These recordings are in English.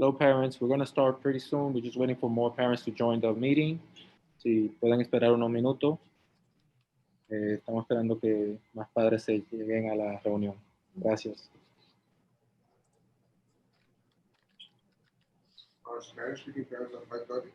Hello, parents. We're going to start pretty soon. We're just waiting for more parents to join the meeting. Si pueden esperar unos minutos. Estamos esperando que más padres se lleguen a la reunión. Gracias. Our Spanish speaking parents at 5:30?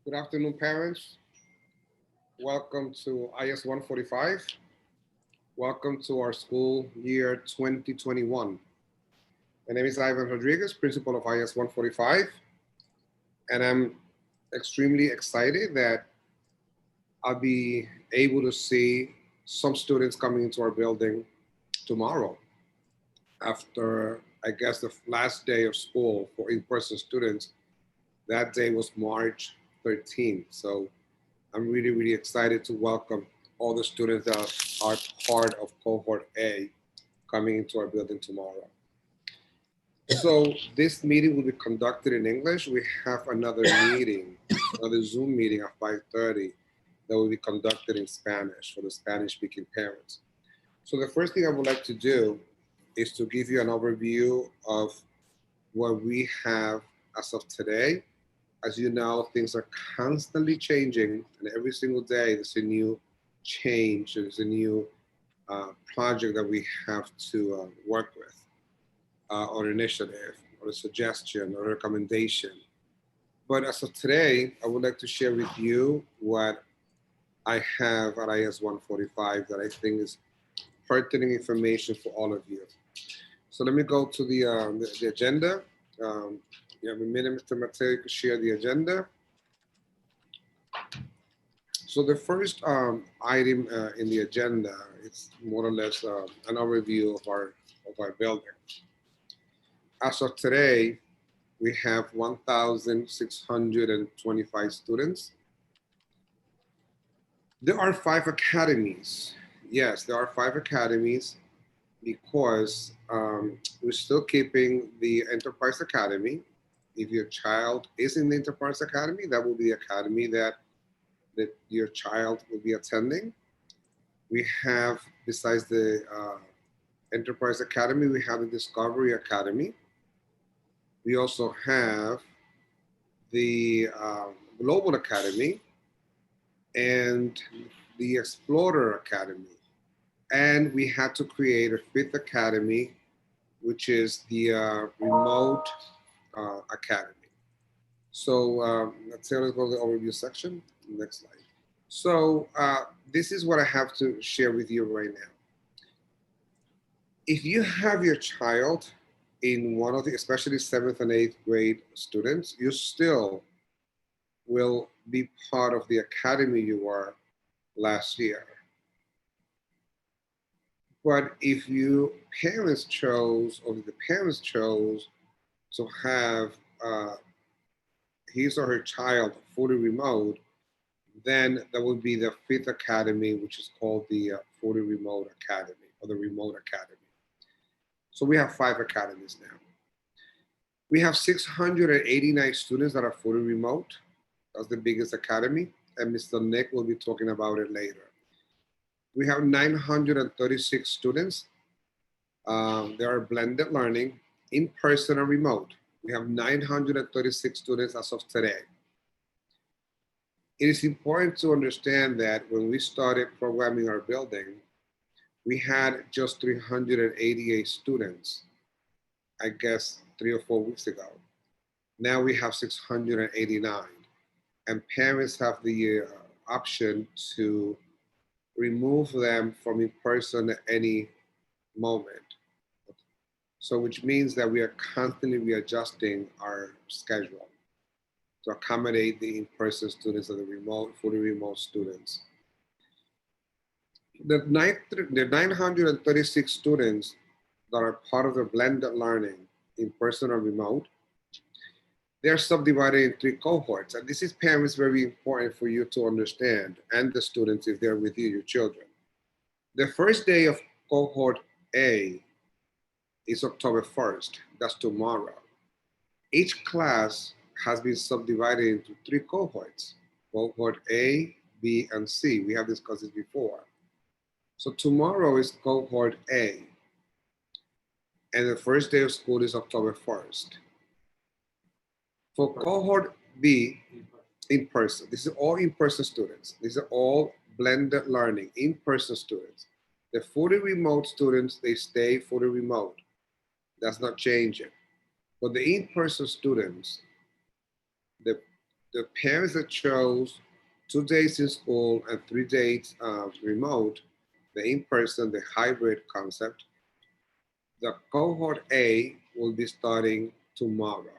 Good afternoon, parents. Welcome to IS 145. Welcome to our school year 2021. My name is Ivan Rodriguez, principal of IS 145, and I'm extremely excited that I'll be able to see some students coming into our building tomorrow after, I guess, the last day of school for in-person students. That day was March 13th. So I'm really, really excited to welcome all the students that are part of cohort A coming into our building tomorrow. So this meeting will be conducted in English. We have another meeting, another Zoom meeting at 5:30 that will be conducted in Spanish for the Spanish-speaking parents. So the first thing I would like to do is to give you an overview of what we have as of today. As you know, things are constantly changing, and every single day there's a new change, there's a new project that we have to work with, or initiative, or a suggestion, or a recommendation. But as of today, I would like to share with you what I have at IS 145 that I think is pertinent information for all of you. So let me go to the agenda. You have a minute, Mr. Mateo, to share the agenda. So the first item in the agenda is more or less an overview of of our building. As of today, we have 1,625 students. There are 5 academies. Yes, there are 5 academies because we're still keeping the Enterprise Academy. If your child is in the Enterprise Academy, that will be the academy that your child will be attending. We have, besides the Enterprise Academy, we have the Discovery Academy. We also have the Global Academy and the Explorer Academy. And we had to create a 5th academy, which is the Remote Academy. So let's go to the overview section. Next slide. So this is what I have to share with you right now. If you have your child in one of the, especially 7th and 8th grade students, you still will be part of the academy you were last year. But if you parents chose, or the parents chose to have his or her child fully remote, then that would be the 5th academy, which is called the fully remote academy, or the remote academy. So we have 5 academies now. We have 689 students that are fully remote. That's the biggest academy, and Mr. Nick will be talking about it later. We have 936 students. They are blended learning, in person and remote. We have 936 students as of today. It is important to understand that when we started programming our building, we had just 388 students, I guess 3 or 4 weeks ago. Now we have 689, and parents have the option to remove them from in person at any moment. So which means that we are constantly readjusting our schedule to accommodate the in-person students and the remote, fully remote students. The 936 students that are part of the blended learning, in person or remote, they're subdivided in 3 cohorts. And this is, parents, very important for you to understand, and the students if they're with you, your children. The first day of cohort A is October 1st. That's tomorrow. Each class has been subdivided into 3 cohorts, cohort A, B, and C. We have discussed this before. So tomorrow is cohort A, and the first day of school is October 1st. For cohort B, in person. This is all in-person students. These are all blended learning, in-person students. The fully remote students, they stay fully remote. That's not changing. But the in-person students, the parents that chose 2 days in school and 3 days remote, the in-person, the hybrid concept, the cohort A will be starting tomorrow.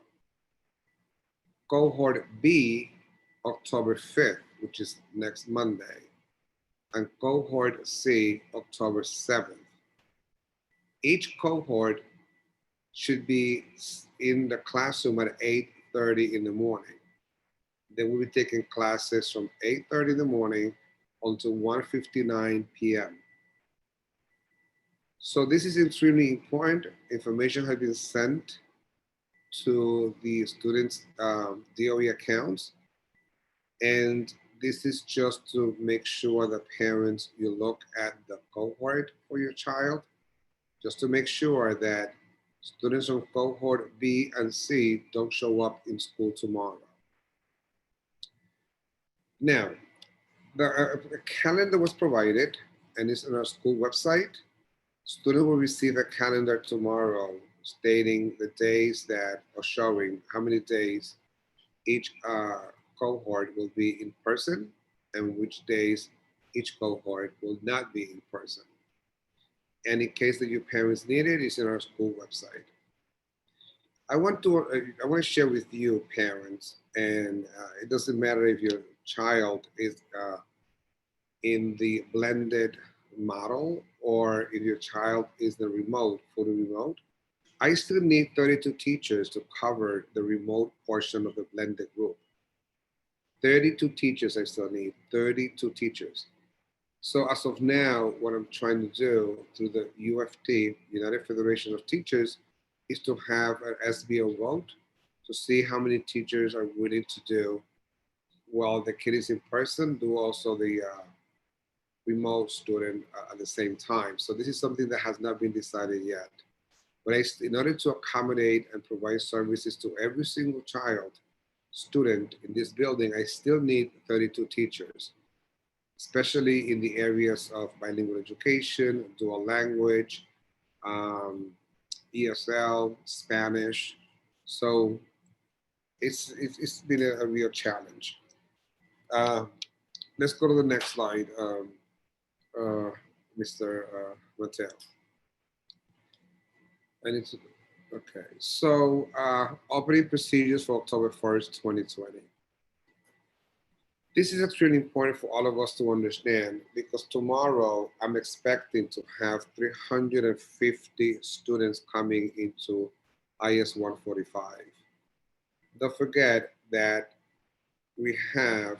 Cohort B, October 5th, which is next Monday, and cohort C, October 7th. Each cohort should be in the classroom at 8:30 in the morning. They will be taking classes from 8:30 in the morning until 1:59 p.m. So this is extremely important. Information has been sent to the students' DOE accounts. And this is just to make sure that parents, you look at the cohort for your child, just to make sure that students from cohort B and C don't show up in school tomorrow. Now, the calendar was provided and it's on our school website. Students will receive a calendar tomorrow stating the days that are showing how many days each cohort will be in person and which days each cohort will not be in person. And in case that your parents need it, it's in our school website. I want to share with you, parents, and it doesn't matter if your child is in the blended model, or if your child is the remote, fully remote, I still need 32 teachers to cover the remote portion of the blended group. 32 teachers I still need, 32 teachers. So as of now, what I'm trying to do through the UFT, United Federation of Teachers, is to have an SBO vote to see how many teachers are willing to do, while the kid is in person, do also the remote student at the same time. So this is something that has not been decided yet. But in order to accommodate and provide services to every single child, student in this building, I still need 32 teachers, especially in the areas of bilingual education, dual language, um, ESL, Spanish. So it's been a real challenge. Uh, let's go to the next slide, uh, Mr. Mateo. I need to, okay. So operating procedures for October 1st, 2020. This is extremely important for all of us to understand, because tomorrow I'm expecting to have 350 students coming into IS 145. Don't forget that we have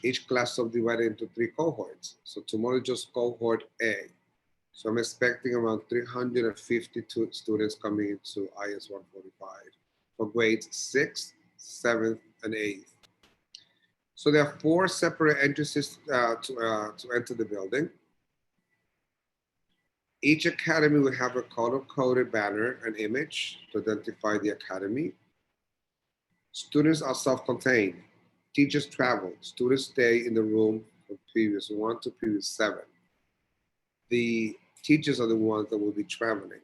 each class subdivided into 3 cohorts. So tomorrow is just cohort A. So I'm expecting around 352 students coming into IS 145 for grades 6th, 7th, and 8th. So there are 4 separate entrances to enter the building. Each academy will have a color-coded banner and image to identify the academy. Students are self-contained. Teachers travel. Students stay in the room from previous 1 to previous 7. The teachers are the ones that will be traveling.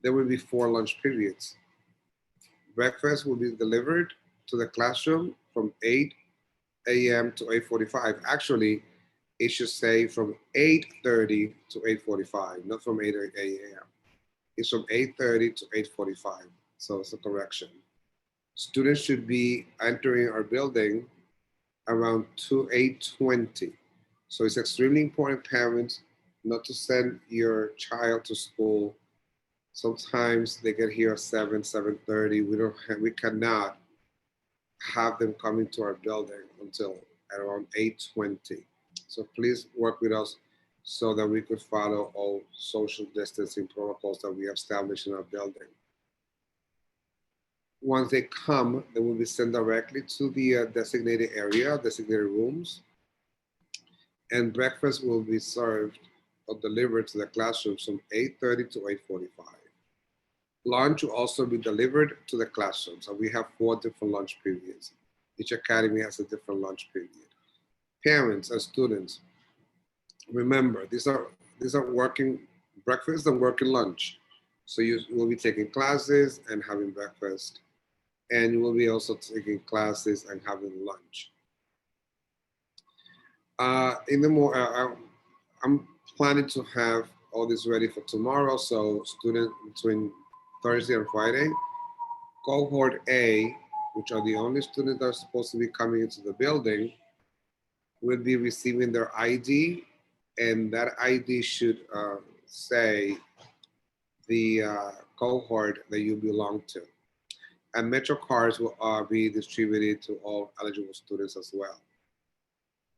There will be 4 lunch periods. Breakfast will be delivered to the classroom from 8 a.m. to 8:45. Actually, it should say from 8:30 to 8:45, not from 8 a.m. It's from 8:30 to 8:45. So it's a correction. Students should be entering our building around 8:20. So it's extremely important, parents, not to send your child to school. Sometimes they get here at 7:30. We cannot have them coming to our building until around 8:20. So please work with us so that we could follow all social distancing protocols that we have established in our building. Once they come, they will be sent directly to the designated area, designated rooms, and breakfast will be served or delivered to the classrooms from 8:30 to 8:45. Lunch will also be delivered to the classrooms, and we have 4 different lunch periods. Each academy has a different lunch period. Parents and students, remember, these are working breakfast and working lunch. So you will be taking classes and having breakfast, and you will be also taking classes and having lunch. I'm planning to have all this ready for tomorrow. So students between Thursday and Friday, cohort A, which are the only students that are supposed to be coming into the building, will be receiving their ID, and that ID should say the cohort that you belong to. And Metro cards will be distributed to all eligible students as well.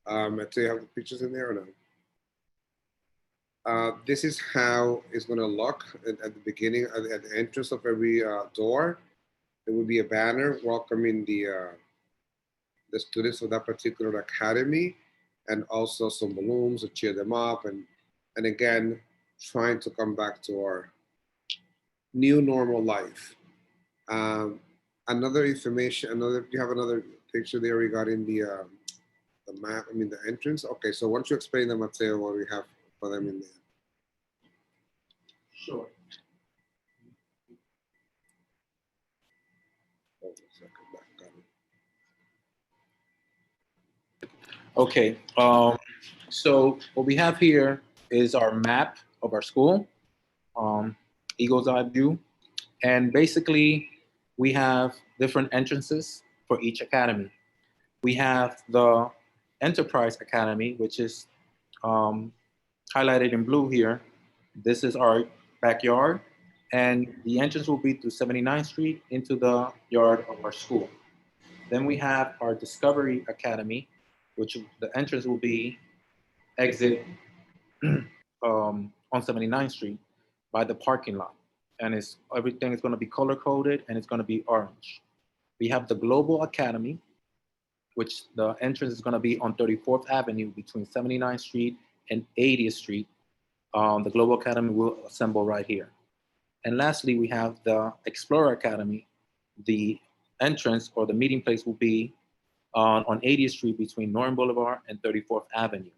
Do you have the pictures in there or no? This is how it's going to look at the beginning, at the entrance of every door. There will be a banner welcoming the students of that particular academy, and also some balloons to cheer them up, and again, trying to come back to our new normal life. Another information, you have another picture there regarding the map, the entrance. Okay, so once you explain them, Mateo, what we have for them in there. Sure. Okay, so what we have here is our map of our school, eagle's eye view, and basically we have different entrances for each academy. We have the Enterprise Academy, which is highlighted in blue here, this is our backyard, and the entrance will be through 79th Street into the yard of our school. Then we have our Discovery Academy, which the entrance will be exit on 79th Street by the parking lot. And everything is going to be color coded and it's going to be orange. We have the Global Academy, which the entrance is going to be on 34th Avenue between 79th Street and 80th Street. The Global Academy will assemble right here. And lastly, we have the Explorer Academy. The entrance or the meeting place will be on 80th Street between Norton Boulevard and 34th Avenue.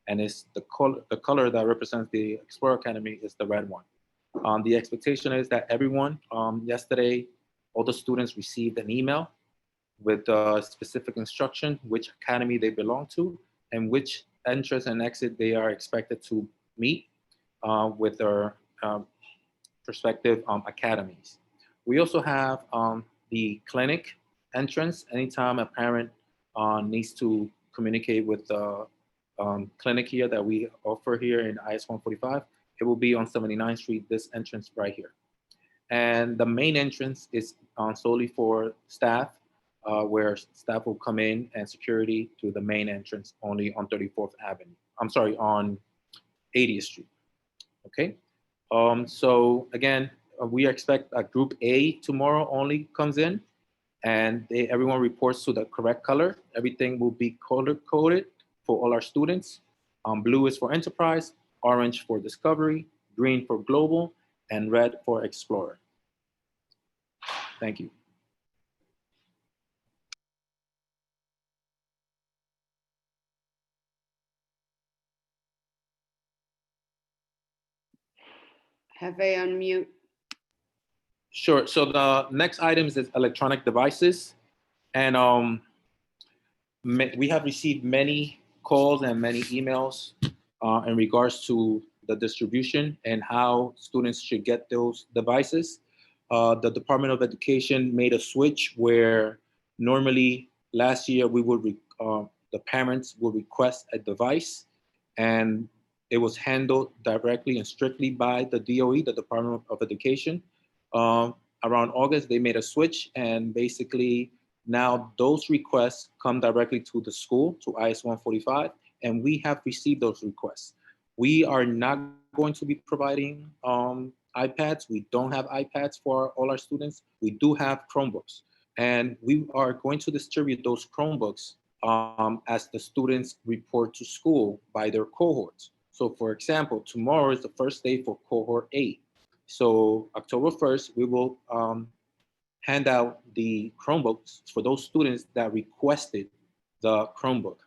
And it's the color that represents the Explorer Academy is the red one. The expectation is that everyone, yesterday, all the students received an email with specific instruction, which academy they belong to, and which entrance and exit they are expected to meet with their prospective academies. We also have the clinic entrance. Anytime a parent needs to communicate with the clinic here that we offer here in IS 145, it will be on 79th Street, this entrance right here. And the main entrance is solely for staff, where staff will come in and security to the main entrance only on 34th Avenue. I'm sorry, on 80th Street. Okay. So again, we expect Group A tomorrow only comes in, and everyone reports to the correct color. Everything will be color coded for all our students. Blue is for Enterprise, orange for Discovery, green for Global, and red for Explorer. Thank you. Hefe on mute. Sure. So the next item is electronic devices. And we have received many calls and many emails in regards to the distribution and how students should get those devices. The Department of Education made a switch where normally last year the parents would request a device, and it was handled directly and strictly by the DOE, the Department of Education. Around August, they made a switch, and basically now those requests come directly to the school, to IS 145, and we have received those requests. We are not going to be providing iPads. We don't have iPads for all our students. We do have Chromebooks, and we are going to distribute those Chromebooks as the students report to school by their cohorts. So for example, tomorrow is the first day for cohort 8. So October 1st, we will hand out the Chromebooks for those students that requested the Chromebook.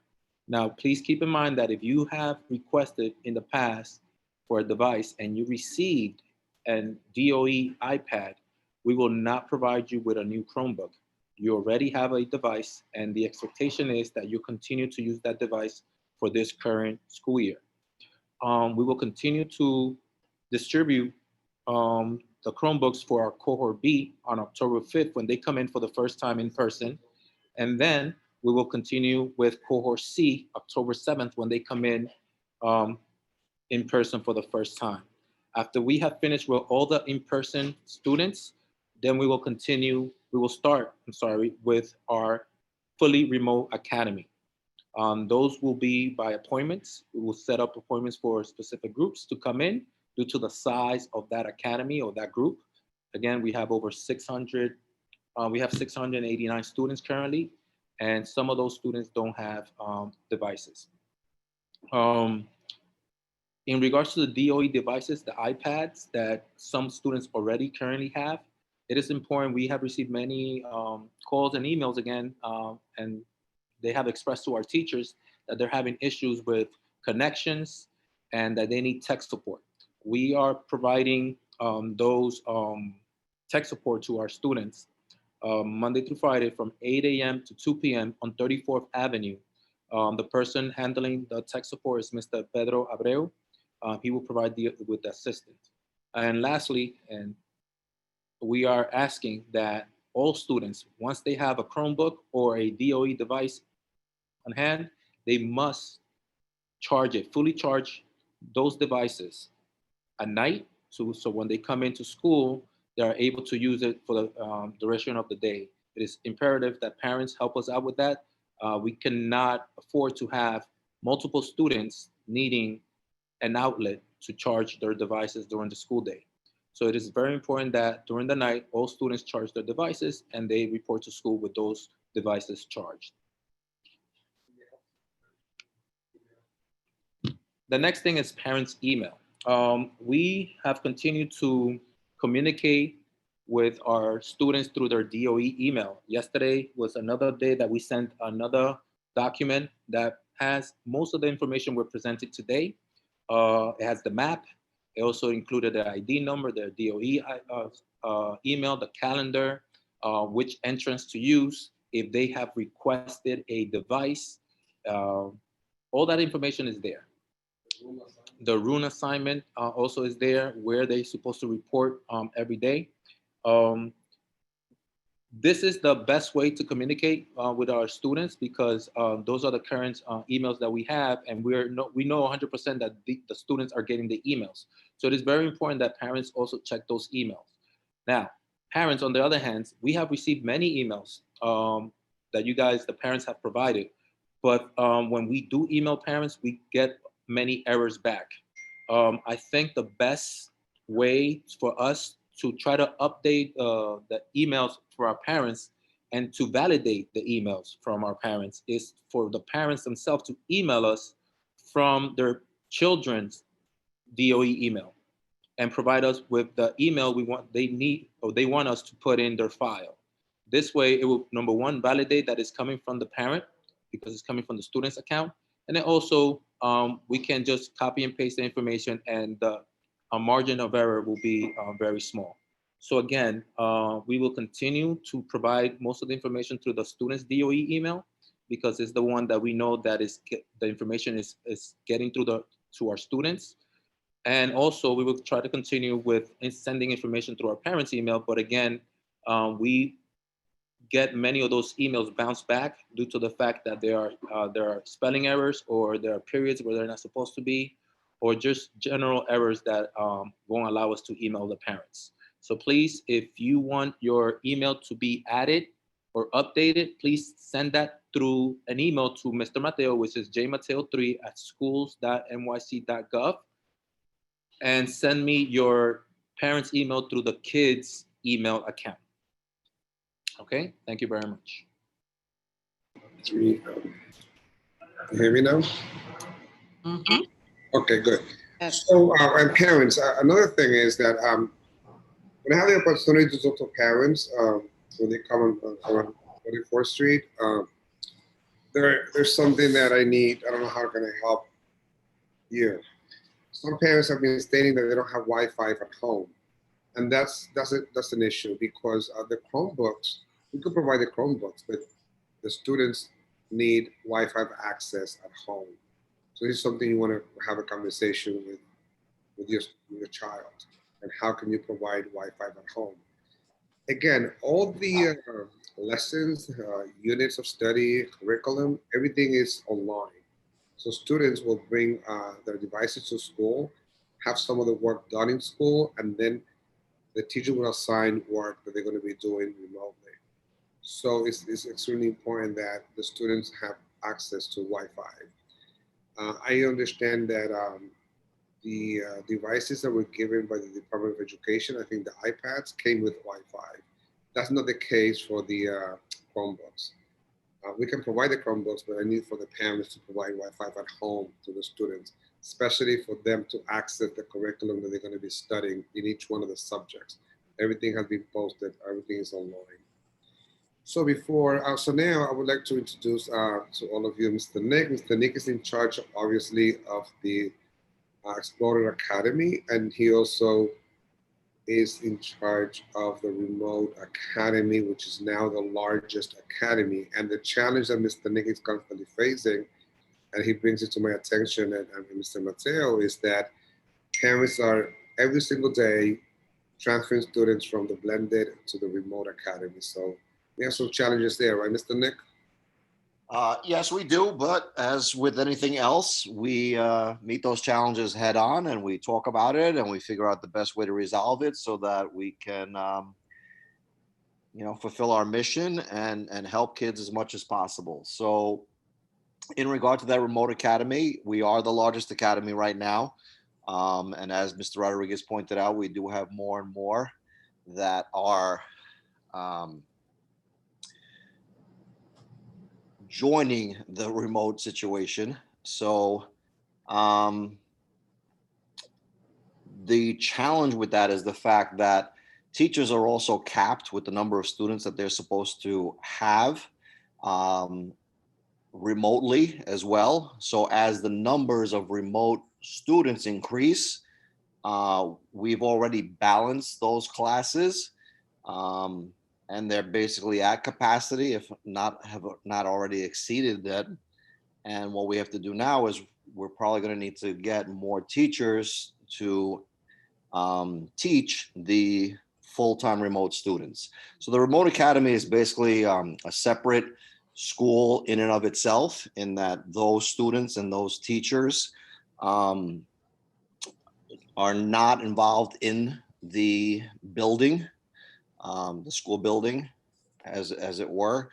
Now, please keep in mind that if you have requested in the past for a device and you received an DOE iPad, we will not provide you with a new Chromebook. You already have a device, and the expectation is that you continue to use that device for this current school year. We will continue to distribute the Chromebooks for our cohort B on October 5th when they come in for the first time in person. And then we will continue with cohort C October 7th when they come in person for the first time. After we have finished with all the in-person students, then we will start with our fully remote academy. Those will be by appointments. We will set up appointments for specific groups to come in due to the size of that academy or that group. Again, we have over 600, we have 689 students currently, and some of those students don't have devices. In regards to the DOE devices, the iPads that some students already currently have, it is important. We have received many calls and emails again, and they have expressed to our teachers that they're having issues with connections and that they need tech support. We are providing those tech support to our students Monday through Friday from 8 a.m. to 2 p.m. on 34th Avenue. The person handling the tech support is Mr. Pedro Abreu. He will provide with the assistance. And lastly, and we are asking that all students, once they have a Chromebook or a DOE device on hand, they must charge it, fully charge those devices at night. So when they come into school, they are able to use it for the duration of the day. It is imperative that parents help us out with that. We cannot afford to have multiple students needing an outlet to charge their devices during the school day. So it is very important that during the night, all students charge their devices and they report to school with those devices charged. The next thing is parents' email. We have continued to communicate with our students through their DOE email. Yesterday was another day that we sent another document that has most of the information we're presented today. It has the map. It also included the ID number, their DOE email, the calendar, which entrance to use, if they have requested a device. All that information is there. The rune assignment also is there, where they're supposed to report every day. This is the best way to communicate with our students, because those are the current emails that we have, and we know 100% that the students are getting the emails. So it is very important that parents also check those emails. Now, parents, on the other hand, we have received many emails that you guys, the parents, have provided. But when we do email parents, we get many errors back. I think the best way for us to try to update the emails for our parents and to validate the emails from our parents is for the parents themselves to email us from their children's DOE email and provide us with the email they want us to put in their file. This way, it will, number one, validate that it's coming from the parent because it's coming from the student's account. And then also, we can just copy and paste the information, and the margin of error will be very small. So again, we will continue to provide most of the information through the student's DOE email, because it's the one that we know that the information is getting to our students. And also, we will try to continue with sending information through our parents' email. But again, we get many of those emails bounce back due to the fact that there are spelling errors, or there are periods where they're not supposed to be, or just general errors that won't allow us to email the parents. So please, if you want your email to be added or updated, please send that through an email to Mr. Mateo, which is jmateo3@schools.nyc.gov, and send me your parents' email through the kids' email account. Okay, thank you very much. You hear me now? Mhm. Okay, good. Yes. So, and parents, another thing is that when I have the opportunity to talk to parents, when they come on 44th Street, there's something that I need. I don't know how can I help you. Some parents have been stating that they don't have Wi-Fi at home, and that's an issue, because the Chromebooks, we could provide the Chromebooks, but the students need Wi-Fi access at home. So this is something you want to have a conversation with your child, and how can you provide Wi-Fi at home? Again, all the lessons, units of study, curriculum, everything is online. So students will bring their devices to school, have some of the work done in school, and then the teacher will assign work that they're going to be doing remotely. So it's extremely important that the students have access to Wi-Fi. I understand that the devices that were given by the Department of Education, I think the iPads came with Wi-Fi. That's not the case for the Chromebooks. We can provide the Chromebooks, but I need for the parents to provide Wi-Fi at home to the students, especially for them to access the curriculum that they're going to be studying in each one of the subjects. Everything has been posted, everything is online. So so now I would like to introduce to all of you Mr. Nick. Mr. Nick is in charge, obviously, of the Explorer Academy, and he also is in charge of the Remote Academy, which is now the largest academy. And the challenge that Mr. Nick is constantly facing, and he brings it to my attention, and Mr. Mateo, is that parents are every single day transferring students from the blended to the Remote Academy. So we have some challenges there, right, Mr. Nick? Yes, we do. But as with anything else, we meet those challenges head on and we talk about it and we figure out the best way to resolve it so that we can, fulfill our mission and help kids as much as possible. So in regard to that remote academy, we are the largest academy right now. And as Mr. Rodriguez pointed out, we do have more and more that are um, joining the remote situation. So um, the challenge with that is the fact that teachers are also capped with the number of students that they're supposed to have um, remotely as well. So as the numbers of remote students increase, we've already balanced those classes, um, and they're basically at capacity, if not have not already exceeded that. And what we have to do now is we're probably going to need to get more teachers to teach the full-time remote students. So the remote academy is basically a separate school in and of itself, in that those students and those teachers um, are not involved in the building, the school building, as it were.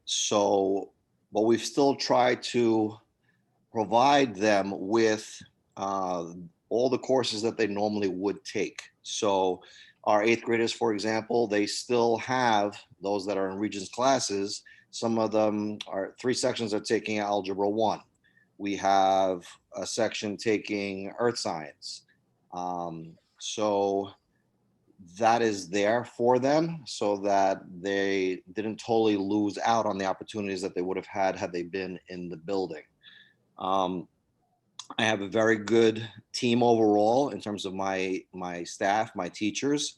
So, but we've still tried to provide them with uh, all the courses that they normally would take. So our eighth graders, for example, they still have those that are in Regents classes. Some of them are three sections are taking Algebra 1. We have a section taking Earth Science. So that is there for them so that they didn't totally lose out on the opportunities that they would have had they been in the building. Um, I have a very good team overall in terms of my staff, my teachers,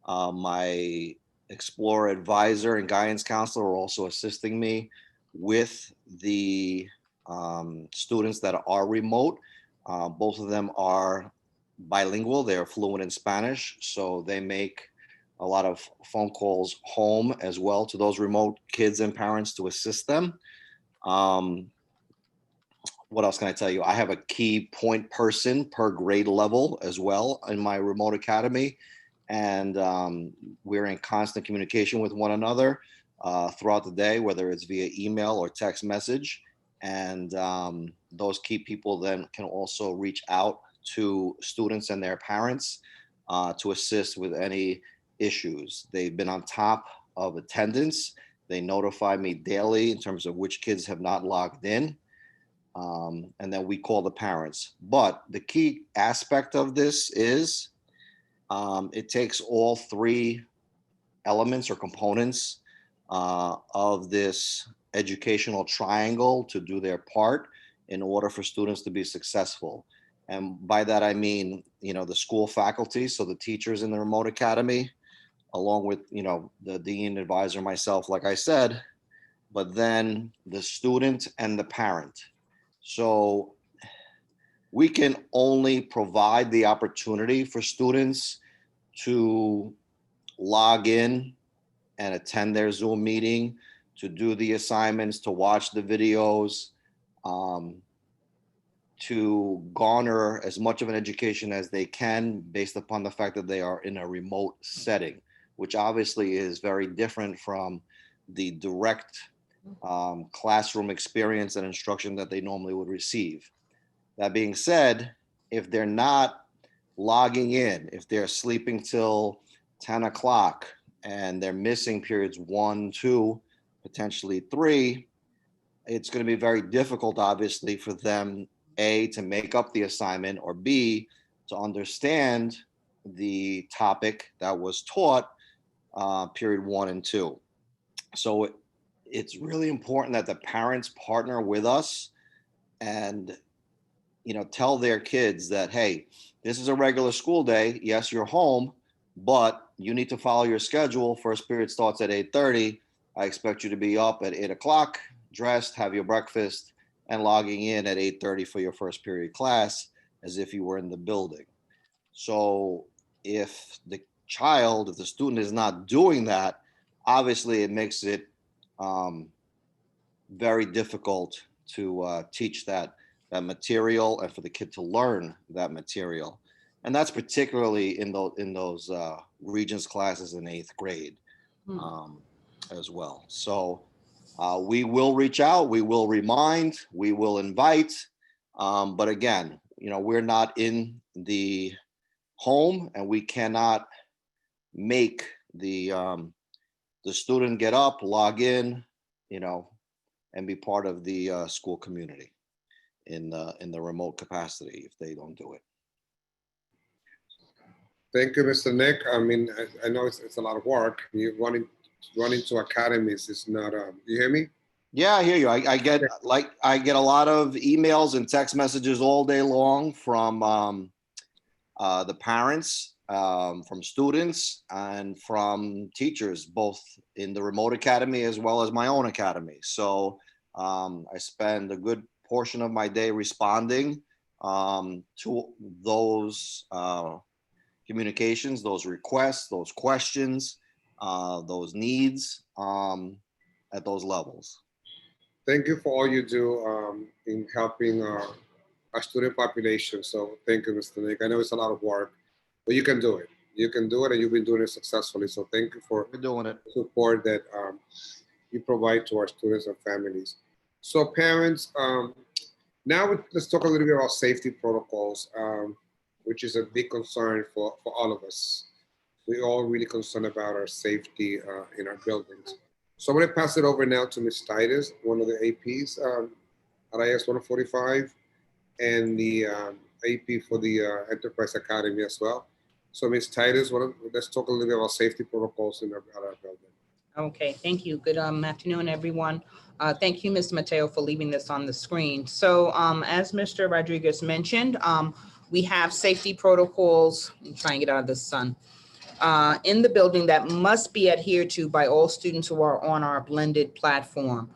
my Explorer advisor and guidance counselor are also assisting me with the students that are remote. Both of them are bilingual; they are fluent in Spanish, so they make a lot of phone calls home as well to those remote kids and parents to assist them. Um, what else can I tell you? I have a key point person per grade level as well in my remote academy. And we're in constant communication with one another throughout the day, whether it's via email or text message. And those key people then can also reach out to students and their parents to assist with any issues. They've been on top of attendance. They notify me daily in terms of which kids have not logged in, and then we call the parents. But the key aspect of this is it takes all three elements or components of this educational triangle to do their part in order for students to be successful. And by that, I mean, the school faculty, so the teachers in the remote academy, along with, the dean, advisor, myself, like I said, but then the student and the parent. So we can only provide the opportunity for students to log in and attend their Zoom meeting, to do the assignments, to watch the videos, um, to garner as much of an education as they can based upon the fact that they are in a remote setting, which obviously is very different from the direct classroom experience and instruction that they normally would receive. That being said, if they're not logging in, if they're sleeping till 10 o'clock and they're missing periods 1, 2, potentially 3, it's going to be very difficult, obviously, for them, A, to make up the assignment, or B, to understand the topic that was taught period 1 and 2. So it's really important that the parents partner with us and tell their kids that, hey, this is a regular school day. Yes, you're home, but you need to follow your schedule. First period starts at 8:30. I expect you to be up at 8 o'clock, dressed, have your breakfast, and logging in at 8:30 for your first period class as if you were in the building. So if if the student is not doing that, obviously it makes it very difficult to teach that material and for the kid to learn that material. And that's particularly in those Regents classes in 8th grade as well. So we will reach out, we will remind, we will invite. But again, we're not in the home, and we cannot make the student get up, log in, and be part of the school community in the remote capacity if they don't do it. Thank you, Mr. Nick. I mean, I know it's a lot of work. You running to Academies is not. You hear me? Yeah, I hear you. I get a lot of emails and text messages all day long from the parents, from students, and from teachers, both in the remote academy as well as my own academy. So I spend a good portion of my day responding to those communications, those requests, those questions, those needs at those levels. Thank you for all you do in helping our student population. So thank you, Mr. Nick. I know it's a lot of work, but you can do it. You can do it, and you've been doing it successfully. So thank you for doing it. The support that you provide to our students and families. So parents, now let's talk a little bit about safety protocols, which is a big concern for all of us. We're all really concerned about our safety in our buildings. So I'm going to pass it over now to Ms. Titus, one of the APs at IS 145, and the AP for the Enterprise Academy as well. So Ms. Titus, let's talk a little bit about safety protocols in our building. Okay, thank you. Good afternoon, everyone. Thank you, Mr. Mateo, for leaving this on the screen. So as Mr. Rodriguez mentioned, we have safety protocols. I'm trying to get out of the sun. In the building that must be adhered to by all students who are on our blended platform.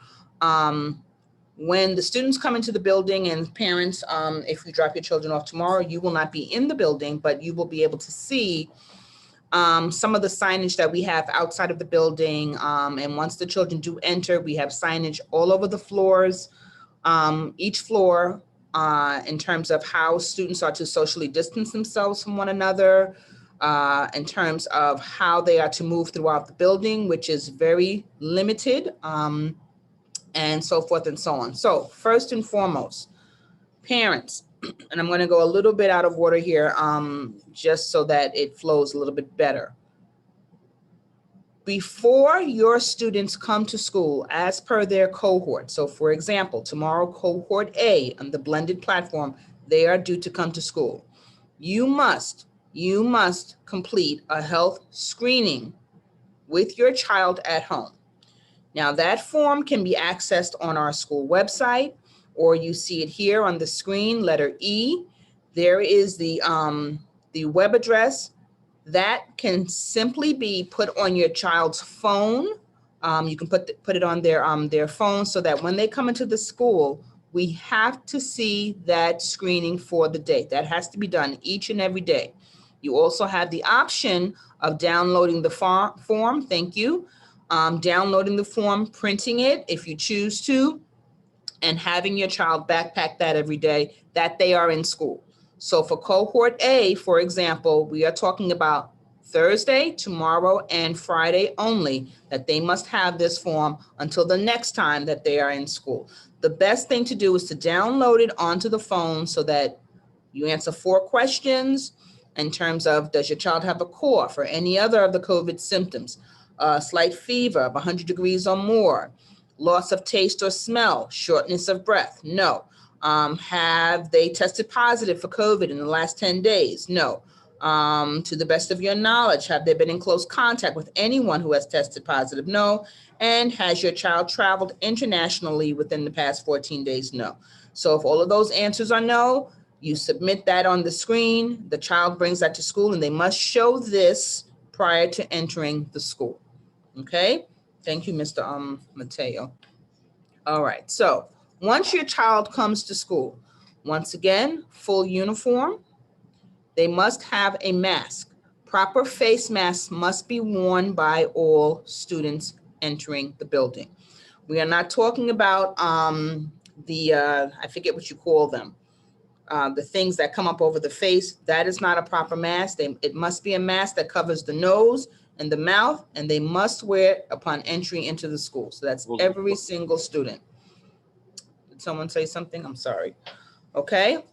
When the students come into the building, and parents, if you drop your children off tomorrow, you will not be in the building, but you will be able to see some of the signage that we have outside of the building. And once the children do enter, we have signage all over the floors, each floor, in terms of how students are to socially distance themselves from one another, in terms of how they are to move throughout the building, which is very limited, and so forth and so on. So first and foremost, parents, and I'm going to go a little bit out of order here, just so that it flows a little bit better. Before your students come to school, as per their cohort, so for example, tomorrow cohort A on the blended platform, they are due to come to school. You must complete a health screening with your child at home. Now that form can be accessed on our school website, or you see it here on the screen, letter E. There is the web address that can simply be put on your child's phone. You can put it on their phone, so that when they come into the school, we have to see that screening for the day. That has to be done each and every day. You also have the option of downloading the form. Thank you. Downloading the form, printing it if you choose to, and having your child backpack that every day that they are in school. So for cohort A, for example, we are talking about Thursday, tomorrow, and Friday only, that they must have this form until the next time that they are in school. The best thing to do is to download it onto the phone so that you answer 4 questions in terms of, does your child have a cough or any other of the COVID symptoms? Slight fever of 100 degrees or more, loss of taste or smell, shortness of breath? No. Have they tested positive for COVID in the last 10 days? No. To the best of your knowledge, have they been in close contact with anyone who has tested positive? No. And has your child traveled internationally within the past 14 days? No. So if all of those answers are no, you submit that on the screen, the child brings that to school, and they must show this prior to entering the school. Okay? Thank you, Mr. Mateo. All right, so once your child comes to school, once again, full uniform, they must have a mask. Proper face masks must be worn by all students entering the building. We are not talking about I forget what you call them, the things that come up over the face. That is not a proper mask. It must be a mask that covers the nose and the mouth, and they must wear it upon entry into the school. So that's every single student. Did someone say something? I'm sorry. Okay.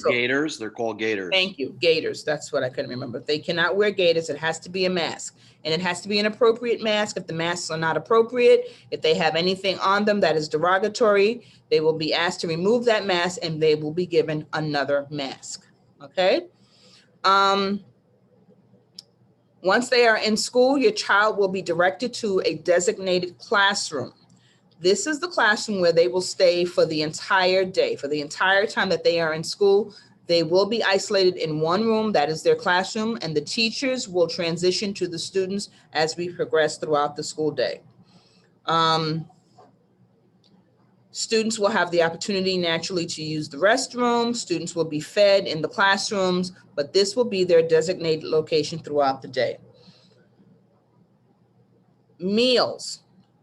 Gaiters, they're called gaiters. Thank you, gaiters. That's what I couldn't remember. They cannot wear gaiters. It has to be a mask, and it has to be an appropriate mask. If the masks are not appropriate, if they have anything on them that is derogatory, they will be asked to remove that mask, and they will be given another mask. Okay. Once they are in school, your child will be directed to a designated classroom. This is the classroom where they will stay for the entire day. For the entire time that they are in school, they will be isolated in one room. That is their classroom, and the teachers will transition to the students as we progress throughout the school day. Students will have the opportunity naturally to use the restroom. Students will be fed in the classrooms, but this will be their designated location throughout the day. Meals.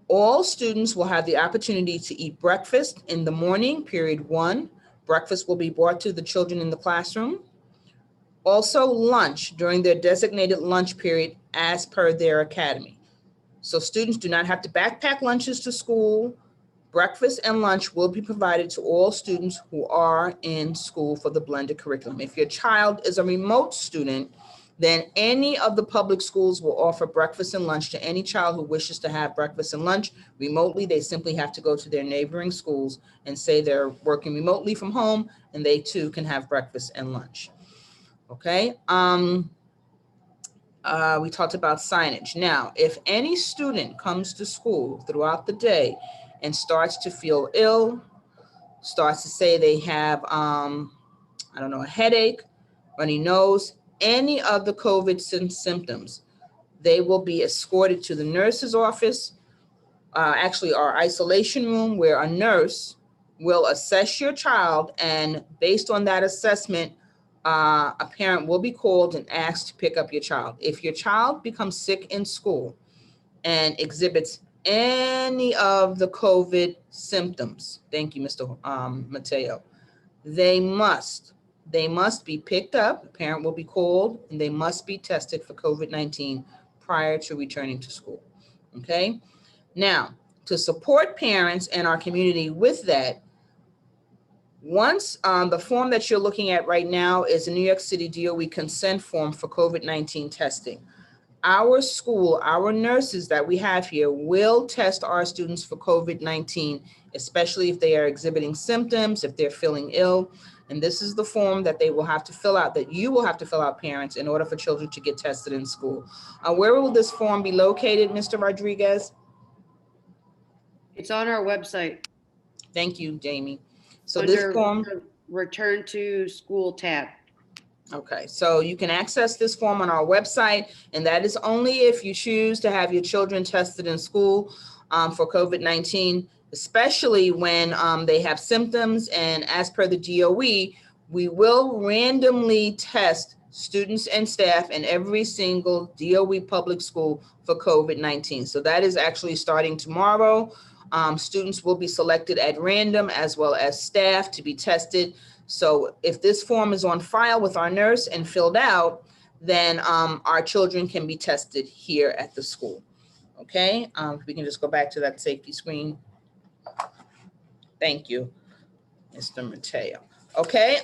All students will have the opportunity to eat breakfast in the morning, period 1. Breakfast will be brought to the children in the classroom. Also lunch during their designated lunch period as per their academy. So students do not have to backpack lunches to school. Breakfast and lunch will be provided to all students who are in school for the blended curriculum. If your child is a remote student, then any of the public schools will offer breakfast and lunch to any child who wishes to have breakfast and lunch remotely. They simply have to go to their neighboring schools and say they're working remotely from home, and they too can have breakfast and lunch. Okay. We talked about signage. Now, if any student comes to school throughout the day and starts to feel ill, starts to say they have, a headache, runny nose, any of the COVID symptoms, they will be escorted to the nurse's office, actually our isolation room, where a nurse will assess your child, and based on that assessment, a parent will be called and asked to pick up your child. If your child becomes sick in school and exhibits any of the COVID symptoms, thank you, Mr. Mateo, they must be picked up. A parent will be called, and they must be tested for COVID-19 prior to returning to school. Okay. Now, to support parents and our community with that, once the form that you're looking at right now is a New York City DOE consent form for COVID-19 testing. Our school, our nurses that we have here will test our students for COVID-19, especially if they are exhibiting symptoms, if they're feeling ill. And this is the form that they will have to fill out, that you will have to fill out, parents, in order for children to get tested in school. Where will this form be located, Mr. Rodriguez? It's on our website. Thank you, Jamie. So Under this form, the Return to School tab. okay, so you can access this form on our website, and that is only if you choose to have your children tested in school for COVID-19, especially when they have symptoms. And as per the DOE, we will randomly test students and staff in every single DOE public school for COVID-19. So that is actually starting tomorrow. Students will be selected at random, as well as staff, to be tested. So if this form is on file with our nurse and filled out, then our children can be tested here at the school. Okay, if we can just go back to that safety screen. Thank you, Mr. Mateo. Okay,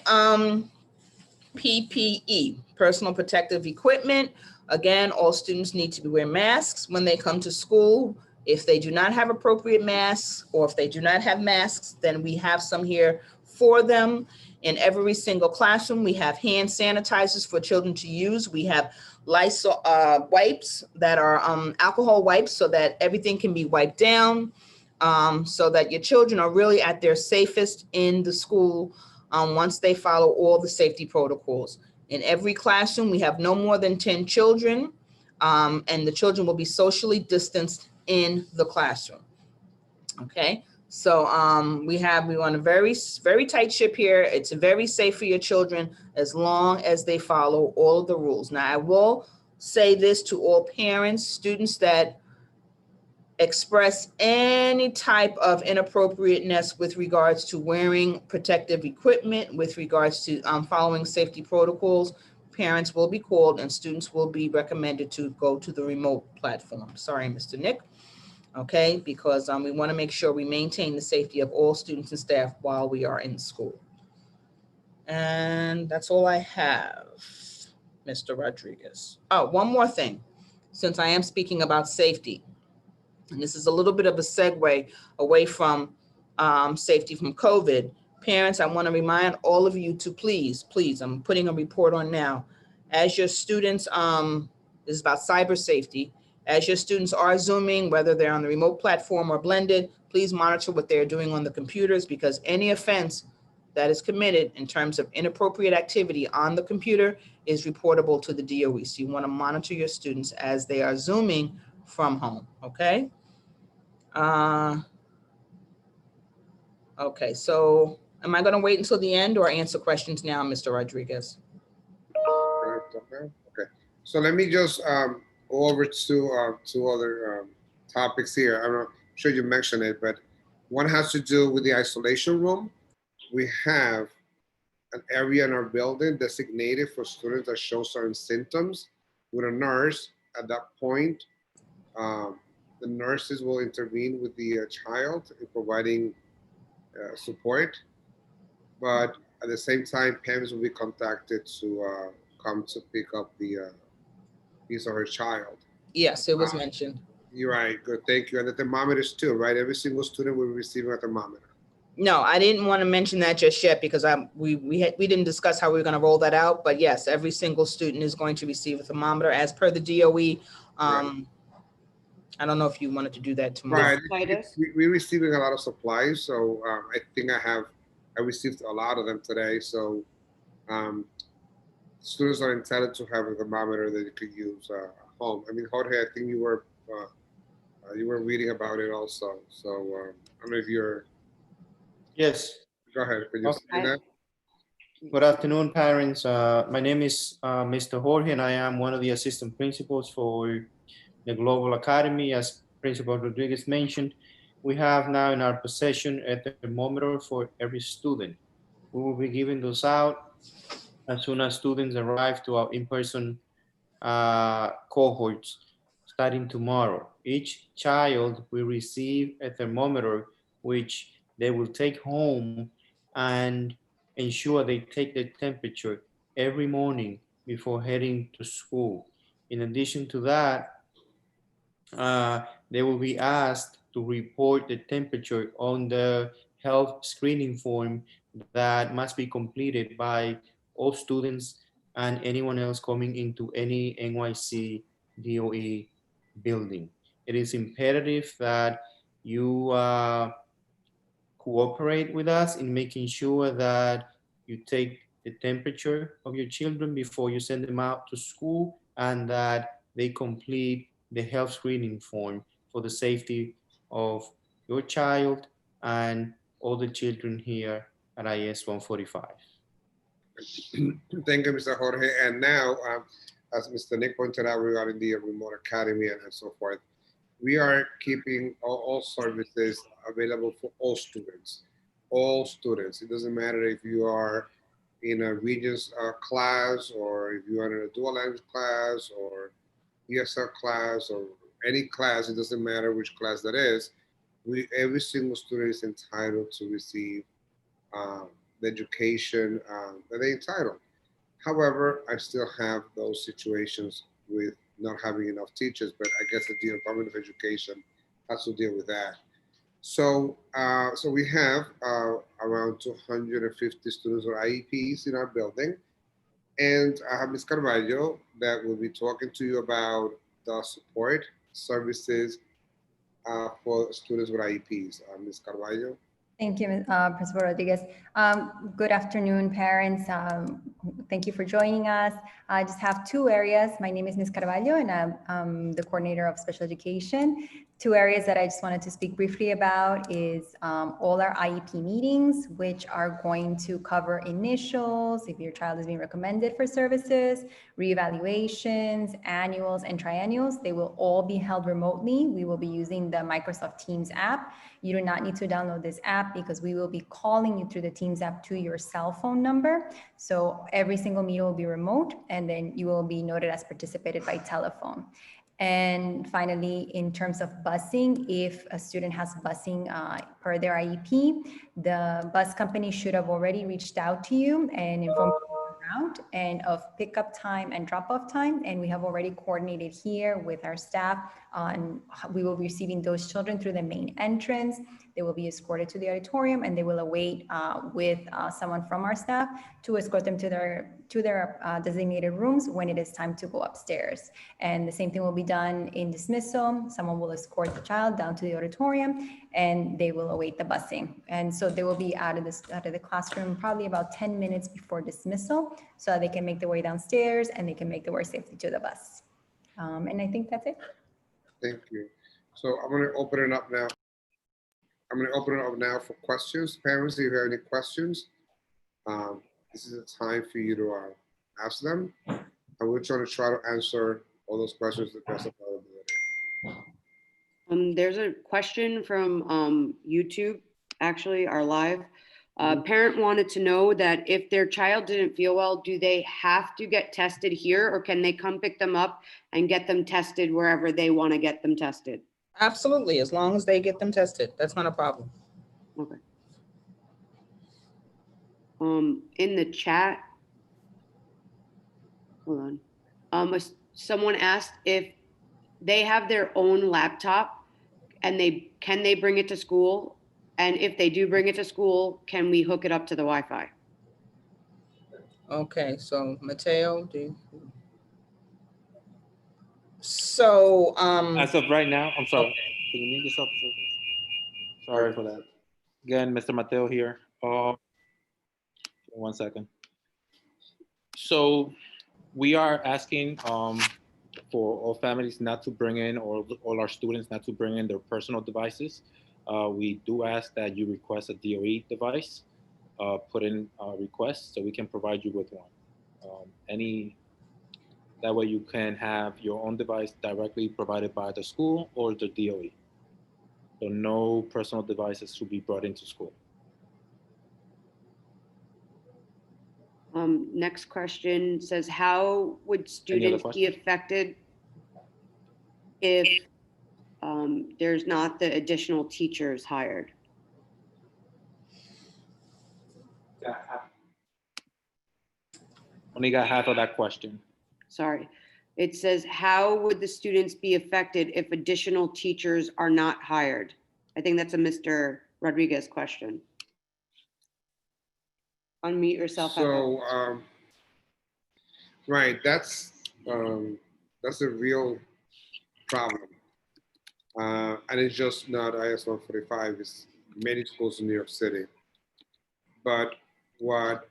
PPE, personal protective equipment. Again, all students need to wear masks when they come to school. If they do not have appropriate masks, or if they do not have masks, then we have some here for them. In every single classroom, we have hand sanitizers for children to use. We have Lysol wipes that are alcohol wipes, so that everything can be wiped down, so that your children are really at their safest in the school once they follow all the safety protocols. In every classroom, we have no more than 10 children, and the children will be socially distanced in the classroom. Okay, so we want a very, very tight ship here. It's very safe for your children as long as they follow all of the rules. Now, I will say this to all parents, students that express any type of inappropriateness with regards to wearing protective equipment, with regards to following safety protocols, parents will be called and students will be recommended to go to the remote platform. Sorry, Mr. Nick. Okay, because we want to make sure we maintain the safety of all students and staff while we are in school. And that's all I have, Mr. Rodriguez. Oh, one more thing, since I am speaking about safety, and this is a little bit of a segue away from safety from COVID. Parents, I want to remind all of you to please, I'm putting a report on now. As your students, this is about cyber safety. As your students are Zooming, whether they're on the remote platform or blended, please monitor what they're doing on the computers, because any offense that is committed in terms of inappropriate activity on the computer is reportable to the DOE. So you want to monitor your students as they are Zooming from home, okay? Okay, so am I going to wait until the end or answer questions now, Mr. Rodriguez? Okay, so let me just go over to two other topics here. I'm sure you mentioned it, but one has to do with the isolation room. We have an area in our building designated for students that show certain symptoms with a nurse. At that point, the nurses will intervene with the child in providing support, but at the same time, parents will be contacted to come to pick up his or her child. Yes, it was mentioned. You're right, good, thank you. And the thermometers too, right? Every single student will be receiving a thermometer. No, I didn't want to mention that just yet because we didn't discuss how we were going to roll that out. But yes, every single student is going to receive a thermometer as per the DOE. Right. I don't know if you wanted to do that tomorrow. Right, Titus? we're receiving a lot of supplies, so I think I received a lot of them today. So students are entitled to have a thermometer that you could use at home. I mean, Jorge, I think you were reading about it also. So I don't know if you're. Yes. Go ahead. Could you say that? Good afternoon, parents. My name is Mr. Jorge, and I am one of the assistant principals for the Global Academy. As Principal Rodriguez mentioned, we have now in our possession a thermometer for every student. We will be giving those out as soon as students arrive to our in-person cohorts starting tomorrow. Each child will receive a thermometer which they will take home and ensure they take their temperature every morning before heading to school. In addition to that, they will be asked to report the temperature on the health screening form that must be completed by all students and anyone else coming into any NYC DOE building. It is imperative that you cooperate with us in making sure that you take the temperature of your children before you send them out to school, and that they complete the health screening form for the safety of your child and all the children here at IS 145. Thank you, Mr. Jorge. And now, as Mr. Nick pointed out regarding the remote academy and so forth, we are keeping all services available for all students. All students. It doesn't matter if you are in a Regents class, or if you are in a dual language class, or ESL class, or any class. It doesn't matter which class that is. Every single student is entitled to receive the education that they're entitled. However, I still have those situations with not having enough teachers, but I guess the Department of Education has to deal with that. So, so we have around 250 students or IEPs in our building, and I have Ms. Carvalho that will be talking to you about the support services for students with IEPs. Ms. Carvalho. Thank you, Principal Rodriguez. Good afternoon, parents. Thank you for joining us. I just have two areas. My name is Ms. Carvalho, and I'm the coordinator of special education. Two areas that I just wanted to speak briefly about is all our IEP meetings, which are going to cover initials, if your child is being recommended for services, reevaluations, annuals, and triennials. They will all be held remotely. We will be using the Microsoft Teams app. You do not need to download this app because we will be calling you through the Teams app to your cell phone number. So every single meeting will be remote, and then you will be noted as participated by telephone. And finally, in terms of busing, if a student has busing per their IEP, the bus company should have already reached out to you and informed you of the route and of pickup time and drop-off time. And we have already coordinated here with our staff on we will be receiving those children through the main entrance. They will be escorted to the auditorium, and they will await with someone from our staff to escort them to their designated rooms when it is time to go upstairs. And the same thing will be done in dismissal. Someone will escort the child down to the auditorium, and they will await the busing. And so they will be out of the classroom probably about 10 minutes before dismissal, so that they can make their way downstairs and they can make their way safely to the bus. And I think that's it. Thank you. So I'm going to open it up now. I'm going to open it up now for questions. Parents, if you have any questions, this is a time for you to ask them. And we're trying to answer all those questions to the best of our ability. There's a question from YouTube, actually, our live. Parent wanted to know that if their child didn't feel well, do they have to get tested here, or can they come pick them up and get them tested wherever they want to get them tested? Absolutely, as long as they get them tested, that's not a problem. Okay. In the chat, hold on. Someone asked if they have their own laptop and can they bring it to school? And if they do bring it to school, can we hook it up to the Wi-Fi? Okay, so Mateo, so as of right now, I'm sorry. Can you mute yourself? Sorry for that. Again, Mr. Mateo here. 1 second. So we are asking for all families not to bring in, or all our students not to bring in their personal devices. We do ask that you request a DOE device, put in a request so we can provide you with one. That way you can have your own device directly provided by the school or the DOE. So no personal devices should be brought into school. Next question says, how would students be affected if there's not the additional teachers hired? Only got half of that question. Sorry. It says, how would the students be affected if additional teachers are not hired? I think that's a Mr. Rodriguez question. Unmute yourself. So, right, that's a real problem. And it's just not IS 145, it's many schools in New York City. But what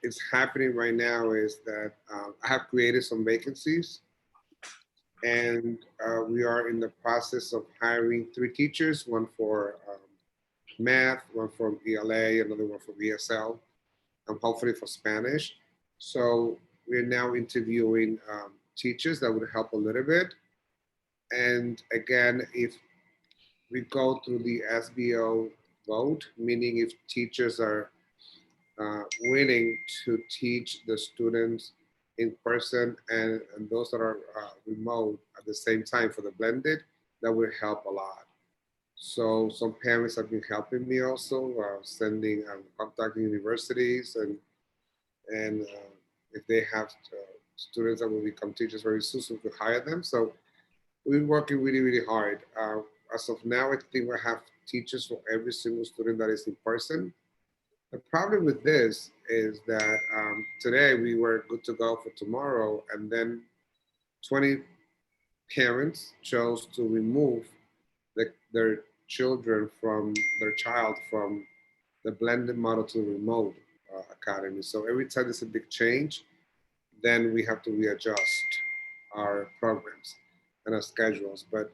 is happening right now is that I have created some vacancies, and we are in the process of hiring 3 teachers, one for math, one for ELA, another one for ESL, and hopefully for Spanish. So we're now interviewing teachers that would help a little bit. And again, if we go through the SBO vote, meaning if teachers are willing to teach the students in person and those that are remote at the same time for the blended, that would help a lot. So some parents have been helping me also, sending, contacting universities, and if they have students that will become teachers very soon, so we could hire them. So we're working really, really hard. As of now, I think we have teachers for every single student that is in person. The problem with this is that today we were good to go for tomorrow, and then 20 parents chose to remove their child from the blended model to the remote academy. So every time there's a big change, then we have to readjust our programs and our schedules. But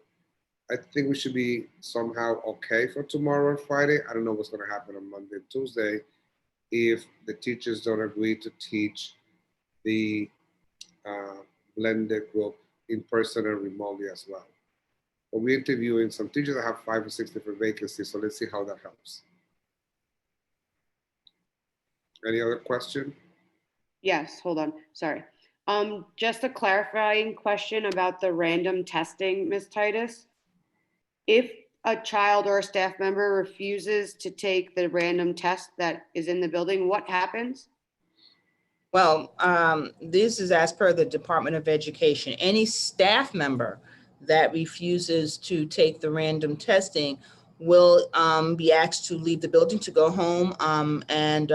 I think we should be somehow okay for tomorrow and Friday. I don't know what's going to happen on Monday and Tuesday if the teachers don't agree to teach the blended group in person and remotely as well. But we're interviewing some teachers that have 5 or 6 different vacancies, so let's see how that helps. Any other question? Yes, hold on, sorry. Just a clarifying question about the random testing, Ms. Titus. If a child or a staff member refuses to take the random test that is in the building, what happens? Well, this is as per the Department of Education. Any staff member that refuses to take the random testing will be asked to leave the building to go home, and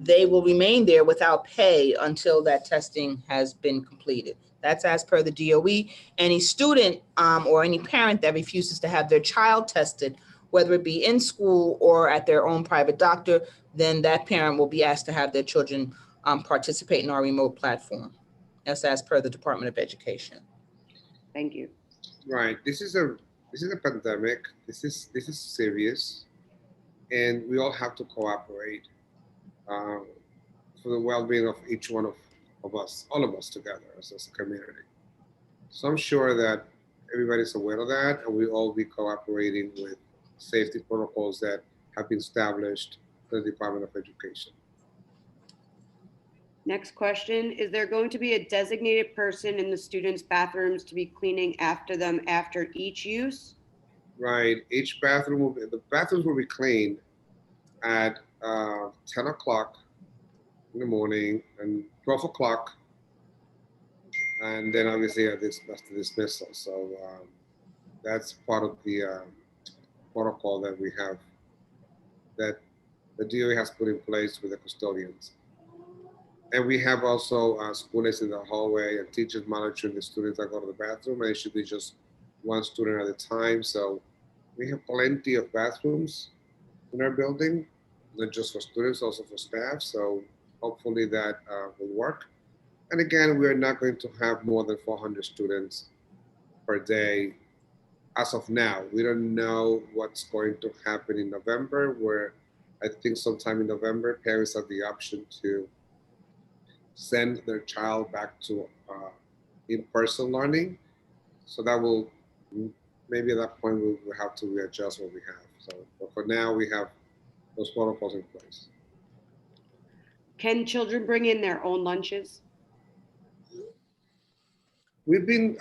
they will remain there without pay until that testing has been completed. That's as per the DOE. Any student or any parent that refuses to have their child tested, whether it be in school or at their own private doctor, then that parent will be asked to have their children participate in our remote platform. That's as per the Department of Education. Thank you. Right. This is a pandemic. This is serious, and we all have to cooperate for the well-being of each one of us, all of us together as a community. So I'm sure that everybody's aware of that, and we all be cooperating with safety protocols that have been established by the Department of Education. Next question, is there going to be a designated person in the students' bathrooms to be cleaning after them after each use? Right, each bathroom the bathrooms will be cleaned at 10 o'clock in the morning and 12 o'clock, and then obviously that's the dismissal. So that's part of the protocol that we have, that the DOE has put in place with the custodians. And we have also schoolmates in the hallway and teachers monitoring the students that go to the bathroom, and it should be just one student at a time. So we have plenty of bathrooms in our building, not just for students, also for staff. So hopefully that will work. And again, we're not going to have more than 400 students per day as of now. We don't know what's going to happen in November, where I think sometime in November, parents have the option to send their child back to in-person learning. So that will, maybe at that point, we'll have to readjust what we have. So, but for now, we have those protocols in place. Can children bring in their own lunches? We've been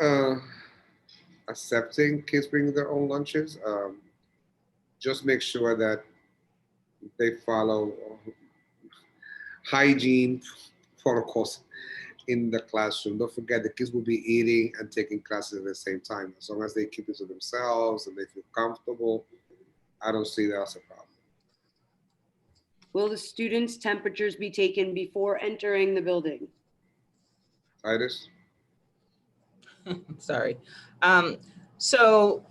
accepting kids bringing their own lunches. Just make sure that they follow hygiene protocols in the classroom. Don't forget, the kids will be eating and taking classes at the same time. As long as they keep it to themselves and they feel comfortable, I don't see that as a problem. Will the students' temperatures be taken before entering the building? Titus? Sorry. So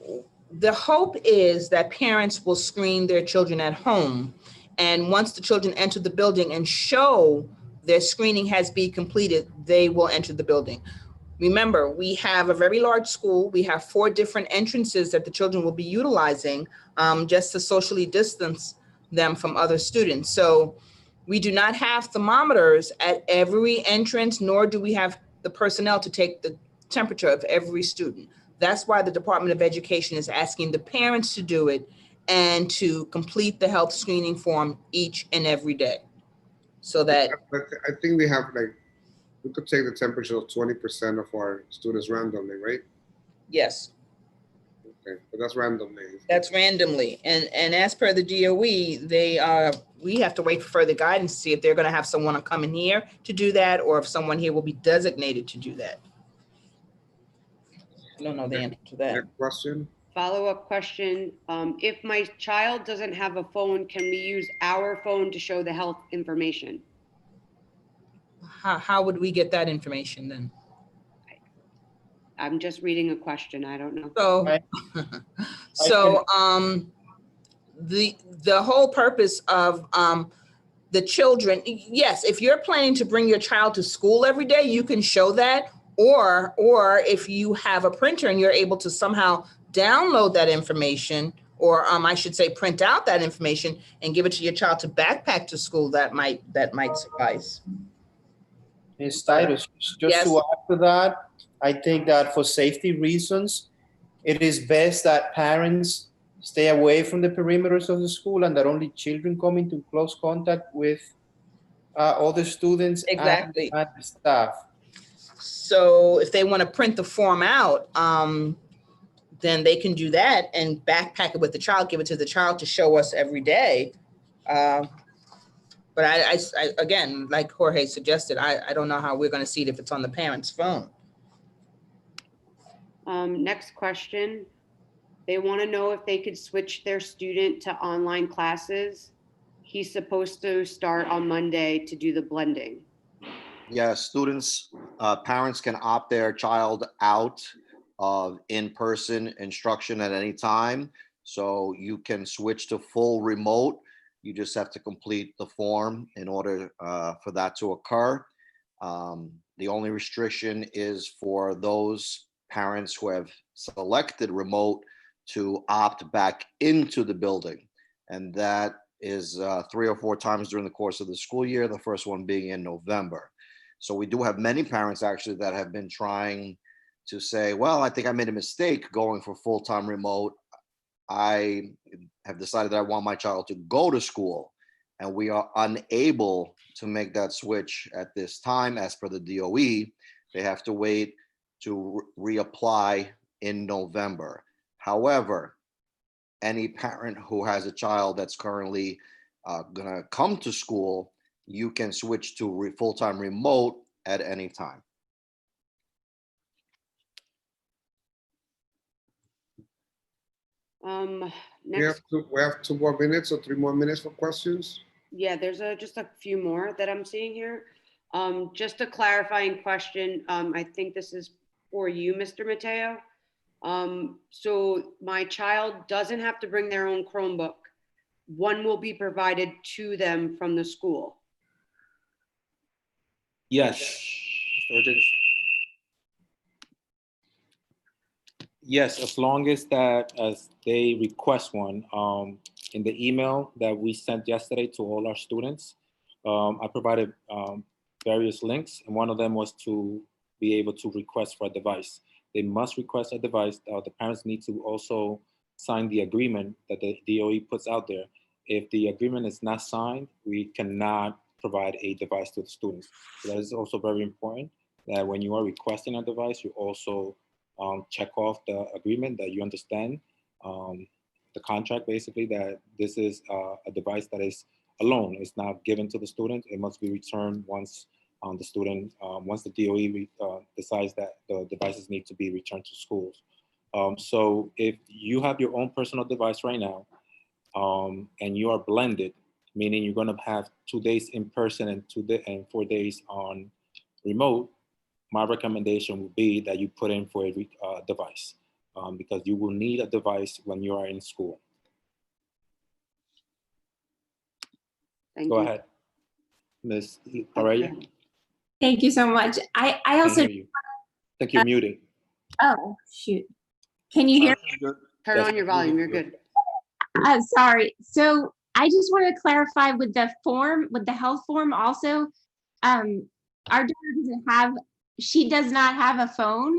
the hope is that parents will screen their children at home. And once the children enter the building and show their screening has been completed, they will enter the building. Remember, we have a very large school. We have 4 different entrances that the children will be utilizing just to socially distance them from other students. So we do not have thermometers at every entrance, nor do we have the personnel to take the temperature of every student. That's why the Department of Education is asking the parents to do it and to complete the health screening form each and every day. So that I think we have we could take the temperature of 20% of our students randomly, right? yes, Okay, but that's randomly. that's randomly. And as per the DOE, we have to wait for further guidance to see if they're going to have someone come in here to do that, or if someone here will be designated to do that. I don't know the answer to that. Next question. Follow-up question, if my child doesn't have a phone, can we use our phone to show the health information? How would we get that information then? I'm just reading a question, I don't know. So, the whole purpose of the children, yes, if you're planning to bring your child to school every day, you can show that. Or if you have a printer and you're able to somehow download that information, or I should say, print out that information and give it to your child to backpack to school, that might suffice. Ms. Titus, just Yes. to add to that, I think that for safety reasons, it is best that parents stay away from the perimeters of the school and that only children come into close contact with other students Exactly. and staff. So if they want to print the form out, then they can do that and backpack it with the child, give it to the child to show us every day. But I again, like Jorge suggested, I don't know how we're going to see it if it's on the parent's phone. Next question. They want to know if they could switch their student to online classes. He's supposed to start on Monday to do the blending. Yes, students, parents can opt their child out of in-person instruction at any time. So you can switch to full remote. You just have to complete the form in order for that to occur. The only restriction is for those parents who have selected remote to opt back into the building. And that is 3 or 4 times during the course of the school year, the first one being in November. So we do have many parents actually that have been trying to say, well, I think I made a mistake going for full-time remote. I have decided that I want my child to go to school, and we are unable to make that switch at this time. As per the DOE, they have to wait to reapply in November. However, any parent who has a child that's currently gonna come to school, you can switch to full-time remote at any time. Next, We have 2 more minutes or 3 more minutes for questions. yeah, there's just a few more that I'm seeing here. Just a clarifying question. I think this is for you, Mr. Mateo. So my child doesn't have to bring their own Chromebook. One will be provided to them from the school. Yes. Mr. Rodriguez. Yes, as long as they request one. In the email that we sent yesterday to all our students, I provided various links, and one of them was to be able to request for a device. They must request a device. The parents need to also sign the agreement that the DOE puts out there. If the agreement is not signed, we cannot provide a device to the students. So that is also very important, that when you are requesting a device, you also check off the agreement, that you understand the contract, basically, that this is a device that is a loan. It's not given to the student. It must be returned once the student, once the DOE decides that the devices need to be returned to schools. So if you have your own personal device right now, and you are blended, meaning you're going to have 2 days in person and 4 days on remote, my recommendation would be that you put in for a device, because you will need a device when you are in school. Thank Go you. ahead, Ms. Correa. Thank you so much. I also, I think you're muted. oh, shoot. Can you hear me? Turn on your volume, you're good. Sorry. So I just want to clarify with the form, with the health form also, our daughter doesn't have, she does not have a phone.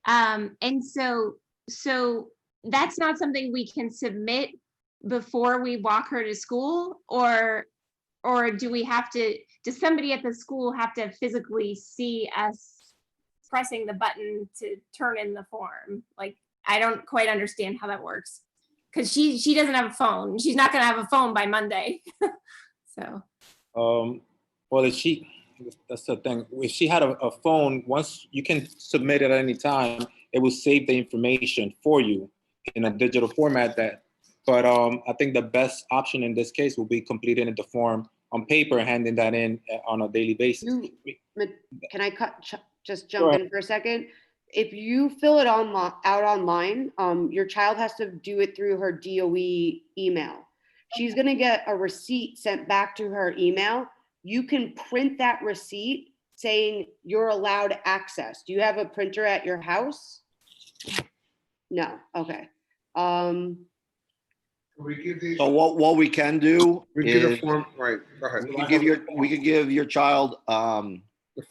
And so that's not something we can submit before we walk her to school, or do we have to, does somebody at the school have to physically see us pressing the button to turn in the form? Like, I don't quite understand how that works, because she doesn't have a phone. She's not going to have a phone by Monday. So. Well, that's the thing. If she had a phone, once you can submit it at any time, it will save the information for you in a digital format. But I think the best option in this case will be completing the form on paper and handing that in on a daily basis. Can I just jump in for a second? If you fill it out online, your child has to do it through her DOE email. She's going to get a receipt sent back to her email. You can print that receipt saying you're allowed access. Do you have a printer at your house? No, okay. We give these, So what we can do we give the is form, right, go ahead. we could give your child, The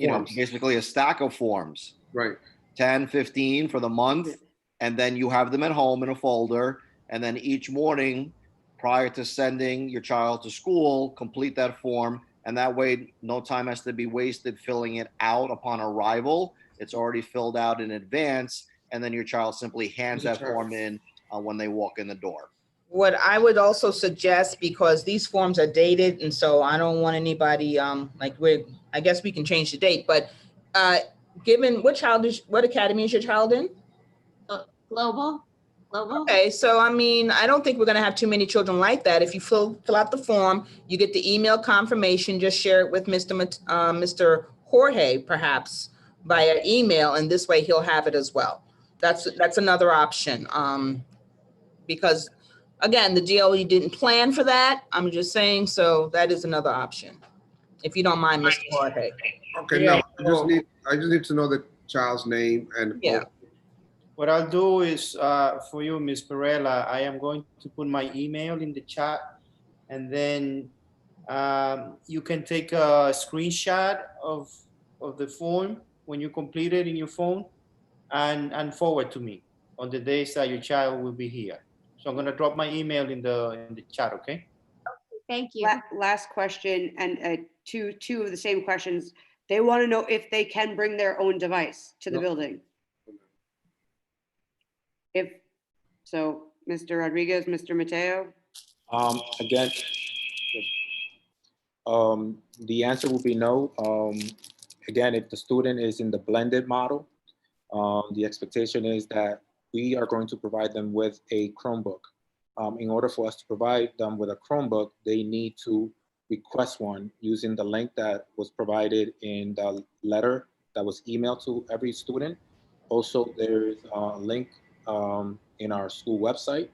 forms, basically a stack of forms, right. 10, 15 for the month. And then you have them at home in a folder. And then each morning prior to sending your child to school, complete that form. And that way, no time has to be wasted filling it out upon arrival. It's already filled out in advance. And then your child simply hands that form in when they walk in the door. What I would also suggest, because these forms are dated, and so I don't want anybody, I guess we can change the date, but given what academy is your child in? Global. Okay, so I mean, I don't think we're gonna have too many children like that. If you fill out the form, you get the email confirmation, just share it with Mr. Jorge, perhaps via email, and this way he'll have it as well. That's another option. Because again, the DOE didn't plan for that. I'm just saying, so that is another option. If you don't mind, Mr. Jorge. Okay, Yeah. no, I just need to know the child's name and. Yeah. What I'll do is, for you, Ms. Perella, I am going to put my email in the chat, and then you can take a screenshot of the form when you complete it in your phone and forward to me on the days that your child will be here. So I'm gonna drop my email in the chat, okay? Thank you. Last question, and two of the same questions. They want to know if they can bring their own device to the No. building. If so, Mr. Rodriguez, Mr. Mateo, Again, the answer will be no. Again, if the student is in the blended model, the expectation is that we are going to provide them with a Chromebook. In order for us to provide them with a Chromebook, they need to request one using the link that was provided in the letter that was emailed to every student. Also, there's a link in our school website.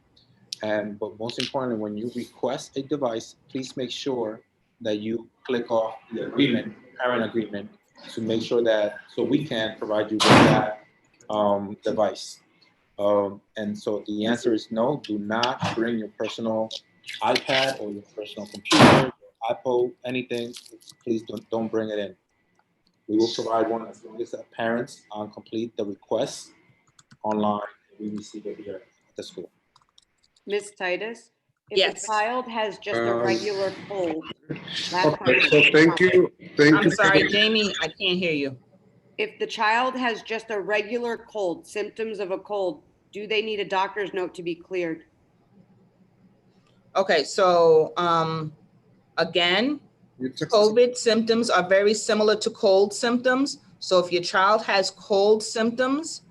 But most importantly, when you request a device, please make sure that you click off the agreement, parent agreement, to make sure that, so we can provide you with that device. And so the answer is no, do not bring your personal iPad or your personal computer, iPod, anything. Please don't bring it in. We will provide one as long as the parents complete the request online. We receive it here at the school. Ms. Titus, if Yes. a child has just a regular cold, Okay, so thank you. I'm sorry, Jamie, I can't hear you. If the child has just a regular cold, symptoms of a cold, do they need a doctor's note to be cleared? Okay, so again, COVID symptoms are very similar to cold symptoms. So if your child has cold symptoms,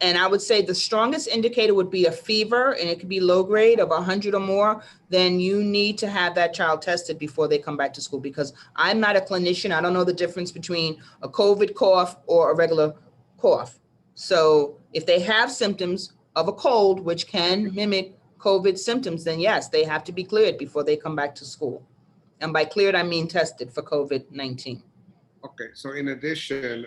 and I would say the strongest indicator would be a fever, and it could be low grade of 100 or more, then you need to have that child tested before they come back to school, because I'm not a clinician. I don't know the difference between a COVID cough or a regular cough. So if they have symptoms of a cold, which can mimic COVID symptoms, then yes, they have to be cleared before they come back to school. And by cleared, I mean tested for COVID-19. Okay, so in addition,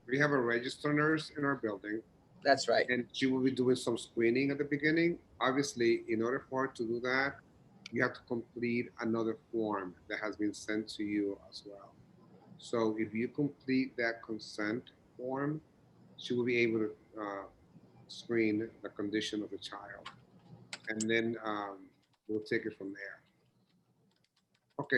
we have a registered nurse in our building, That's right. and she will be doing some screening at the beginning. Obviously, in order for her to do that, you have to complete another form that has been sent to you as well. So if you complete that consent form, she will be able to screen the condition of the child. And then we'll take it from there.